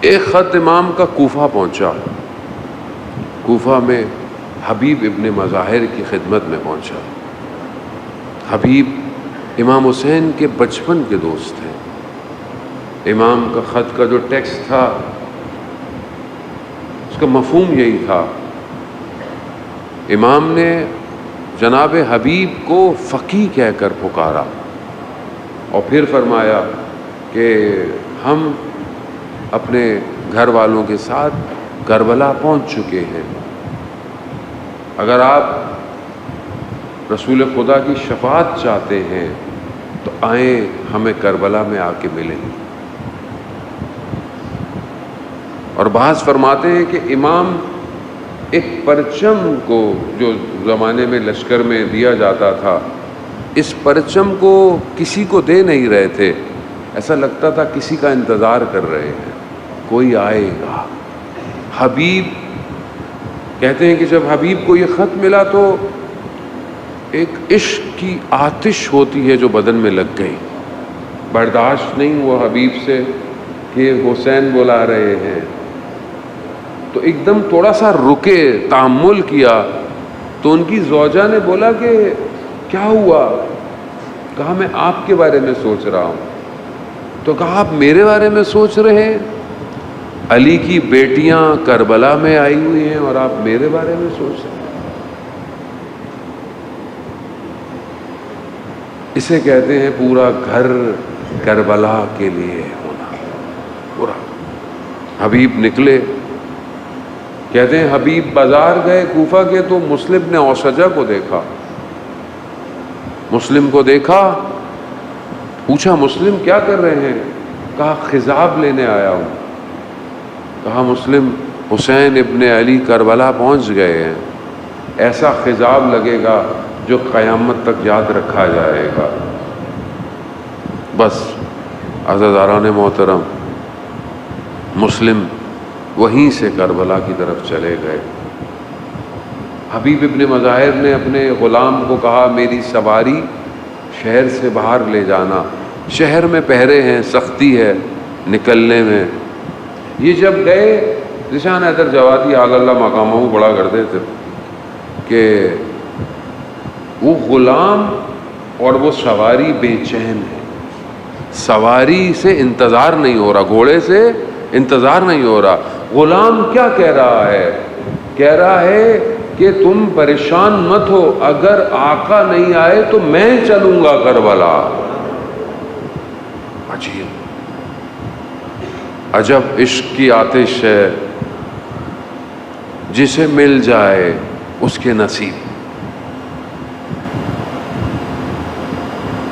ایک خط امام کا کوفہ پہنچا، کوفہ میں حبیب ابن مظاہر کی خدمت میں پہنچا۔ حبیب امام حسین کے بچپن کے دوست ہیں۔ امام کا خط کا جو ٹیکسٹ تھا اس کا مفہوم یہی تھا، امام نے جناب حبیب کو فقیہ کہہ کر پکارا اور پھر فرمایا کہ ہم اپنے گھر والوں کے ساتھ کربلا پہنچ چکے ہیں، اگر آپ رسول خدا کی شفاعت چاہتے ہیں تو آئیں، ہمیں کربلا میں آ کے ملیں۔ اور بعض فرماتے ہیں کہ امام ایک پرچم کو جو زمانے میں لشکر میں دیا جاتا تھا، اس پرچم کو کسی کو دے نہیں رہے تھے، ایسا لگتا تھا کسی کا انتظار کر رہے ہیں، کوئی آئے گا۔ حبیب کہتے ہیں کہ جب حبیب کو یہ خط ملا تو ایک عشق کی آتش ہوتی ہے جو بدن میں لگ گئی، برداشت نہیں ہوا حبیب سے کہ حسین بلا رہے ہیں، تو ایک دم تھوڑا سا رکے، تأمل کیا، تو ان کی زوجہ نے بولا کہ کیا ہوا؟ کہا میں آپ کے بارے میں سوچ رہا ہوں۔ تو کہا آپ میرے بارے میں سوچ رہے ہیں؟ علی کی بیٹیاں کربلا میں آئی ہوئی ہیں اور آپ میرے بارے میں سوچ رہے ہیں؟ اسے کہتے ہیں پورا گھر کربلا کے لیے ہونا، پورا۔ حبیب نکلے، کہتے ہیں حبیب بازار گئے کوفہ کے تو مسلم نے اوسجہ کو دیکھا، مسلم کو دیکھا، پوچھا مسلم کیا کر رہے ہیں؟ کہا خضاب لینے آیا ہوں۔ کہا مسلم حسین ابن علی کربلا پہنچ گئے ہیں، ایسا خضاب لگے گا جو قیامت تک یاد رکھا جائے گا۔ بس عزیزاران محترم، مسلم وہیں سے کربلا کی طرف چلے گئے۔ حبیب ابن مظاہر نے اپنے غلام کو کہا میری سواری شہر سے باہر لے جانا، شہر میں پہرے ہیں، سختی ہے نکلنے میں۔ یہ جب گئے، نشان حیدر جوادی آل اللہ مقامہ پڑھا کرتے تھے کہ وہ غلام اور وہ سواری بے چین ہے، سواری سے انتظار نہیں ہو رہا، گھوڑے سے انتظار نہیں ہو رہا۔ غلام کیا کہہ رہا ہے؟ کہہ رہا ہے کہ تم پریشان مت ہو، اگر آقا نہیں آئے تو میں چلوں گا کربلا۔ عجیب، عجب عشق کی آتش ہے، جسے مل جائے اس کے نصیب،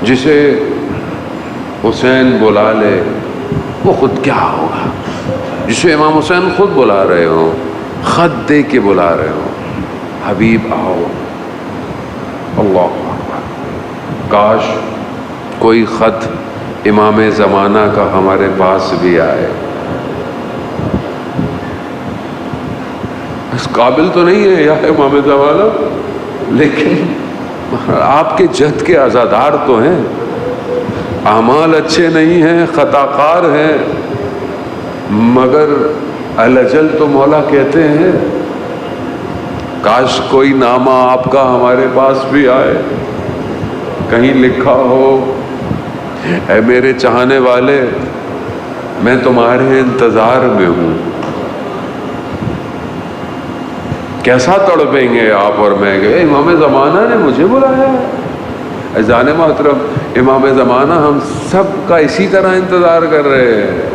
جسے حسین بلا لے وہ خود کیا ہوگا، جسے امام حسین خود بلا رہے ہوں، خط دے کے بلا رہے ہوں، حبیب آؤ۔ اللہ اکبر، کاش کوئی خط امام زمانہ کا ہمارے پاس بھی آئے۔ اس قابل تو نہیں ہے یا امام زمانہ، لیکن آپ کے جد کے عزادار تو ہیں، اعمال اچھے نہیں ہیں، خطا کار ہیں، مگر الاجل تو مولا کہتے ہیں کاش کوئی نامہ آپ کا ہمارے پاس بھی آئے، کہیں لکھا ہو اے میرے چاہنے والے میں تمہارے انتظار میں ہوں۔ کیسا تڑپیں گے آپ اور میں کہ امام زمانہ نے مجھے بلایا ہے۔ جان محترم، امام زمانہ ہم سب کا اسی طرح انتظار کر رہے ہیں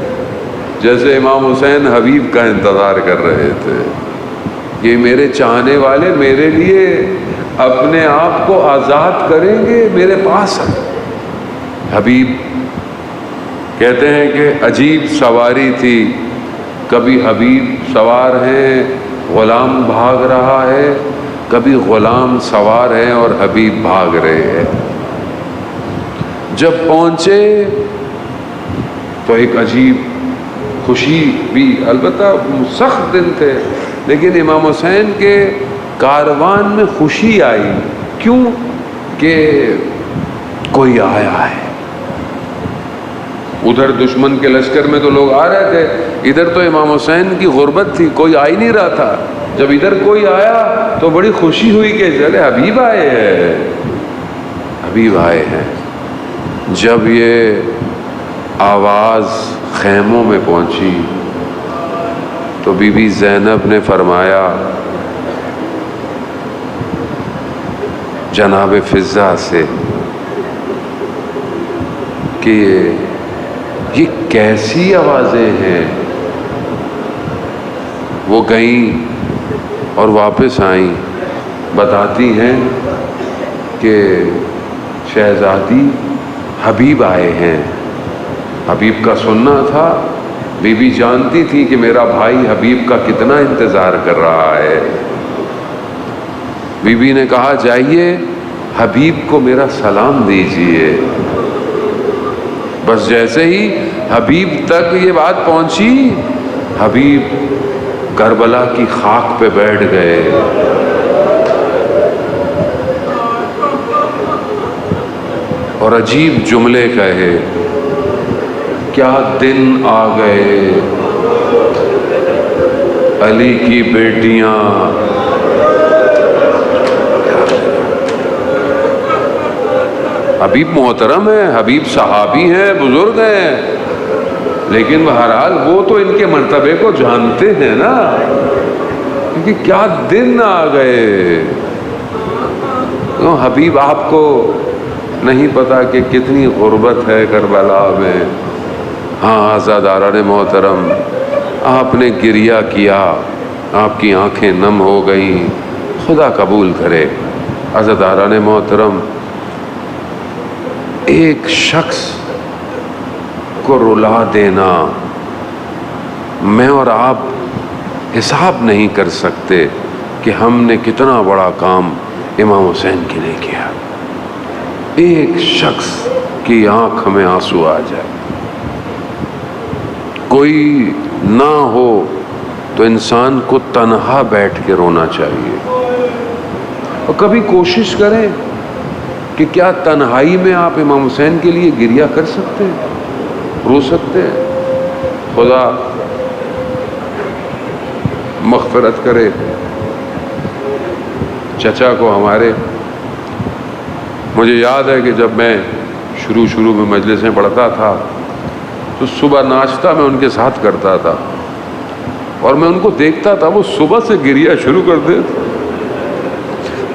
جیسے امام حسین حبیب کا انتظار کر رہے تھے کہ میرے چاہنے والے میرے لیے اپنے آپ کو آزاد کریں گے، میرے پاس حبیب کہتے ہیں کہ عجیب سواری تھی، کبھی حبیب سوار ہیں غلام بھاگ رہا ہے، کبھی غلام سوار ہیں اور حبیب بھاگ رہے ہیں۔ جب پہنچے تو ایک عجیب خوشی بھی، البتہ سخت دن تھے، لیکن امام حسین کے کاروان میں خوشی آئی۔ کیوں؟ کہ کوئی آیا ہے، ادھر دشمن کے لشکر میں تو لوگ آ رہے تھے، ادھر تو امام حسین کی غربت تھی، کوئی آ ہی نہیں رہا تھا۔ جب ادھر کوئی آیا تو بڑی خوشی ہوئی کہ ارے حبیب آئے ہیں، حبیب آئے ہیں۔ جب یہ آواز خیموں میں پہنچی تو بی بی زینب نے فرمایا جناب فضہ سے کہ یہ کیسی آوازیں ہیں؟ وہ گئیں اور واپس آئیں، بتاتی ہیں کہ شہزادی حبیب آئے ہیں۔ حبیب کا سننا تھا، بی بی جانتی تھی کہ میرا بھائی حبیب کا کتنا انتظار کر رہا ہے۔ بی بی نے کہا جائیے حبیب کو میرا سلام دیجیے۔ بس جیسے ہی حبیب تک یہ بات پہنچی، حبیب کربلا کی خاک پہ بیٹھ گئے۔ اور عجیب جملے کہے، کیا دن آ گئے علی کی بیٹیاں۔ حبیب محترم ہے، حبیب صحابی ہیں، بزرگ ہیں، لیکن بہرحال وہ تو ان کے مرتبے کو جانتے ہیں نا، کیونکہ کیا دن آ گئے۔ حبیب آپ کو نہیں پتا کہ کتنی غربت ہے کربلا میں۔ ہاں عزاداران محترم، آپ نے گریہ کیا، آپ کی آنکھیں نم ہو گئیں، خدا قبول کرے۔ عزاداران محترم، ایک شخص کو رلا دینا میں اور آپ حساب نہیں کر سکتے کہ ہم نے کتنا بڑا کام امام حسین کے لیے کیا۔ ایک شخص کی آنکھ میں آنسو آ جائے، کوئی نہ ہو تو انسان کو تنہا بیٹھ کے رونا چاہیے۔ اور کبھی کوشش کریں کہ کیا تنہائی میں آپ امام حسین کے لیے گریہ کر سکتے ہیں، رو سکتے ہیں۔ خدا مغفرت کرے چچا کو ہمارے۔ مجھے یاد ہے کہ جب میں شروع میں مجلسیں پڑھتا تھا تو صبح ناشتہ میں ان کے ساتھ کرتا تھا، اور میں ان کو دیکھتا تھا وہ صبح سے گریہ شروع کر دیتے۔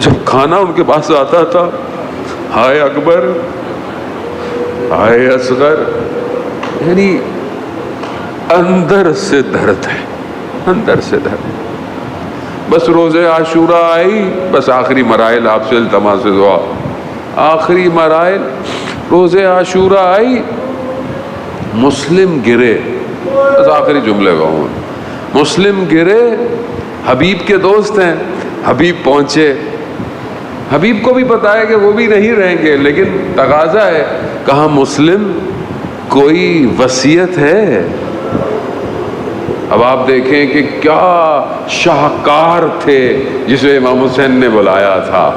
جب کھانا ان کے پاس آتا تھا، ہائے اکبر، ہائے اصغر، یعنی اندر سے درد ہے، اندر سے درد۔ بس روزے عاشورہ آئی، بس آخری مراحل آپ سے التماس دعا، آخری مراحل روزے عاشورہ آئی، مسلم گرے، بس آخری جملے کہوں، مسلم گرے، حبیب کے دوست ہیں، حبیب پہنچے۔ حبیب کو بھی پتا ہے کہ وہ بھی نہیں رہیں گے، لیکن تقاضا ہے، کہا مسلم کوئی وصیت ہے؟ اب آپ دیکھیں کہ کیا شاہکار تھے جسے امام حسین نے بلایا تھا،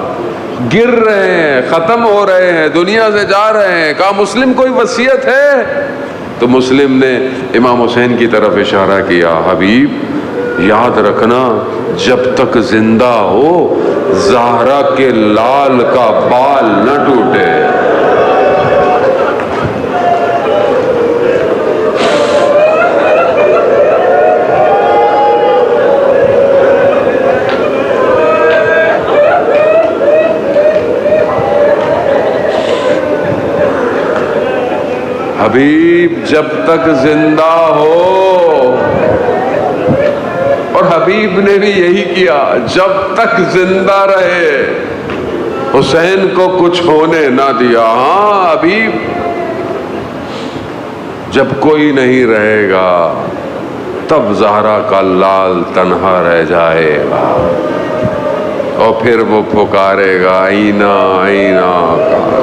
گر رہے ہیں، ختم ہو رہے ہیں، دنیا سے جا رہے ہیں، کہا مسلم کوئی وصیت ہے؟ تو مسلم نے امام حسین کی طرف اشارہ کیا، حبیب یاد رکھنا جب تک زندہ ہو زہرا کے لال کا بال نہ ٹوٹے۔ حبیب جب تک زندہ ہو، اور حبیب نے بھی یہی کیا، جب تک زندہ رہے حسین کو کچھ ہونے نہ دیا۔ ہاں حبیب جب کوئی نہیں رہے گا تب زہرا کا لال تنہا رہ جائے گا، اور پھر وہ پکارے گا آئینہ آئینہ کا۔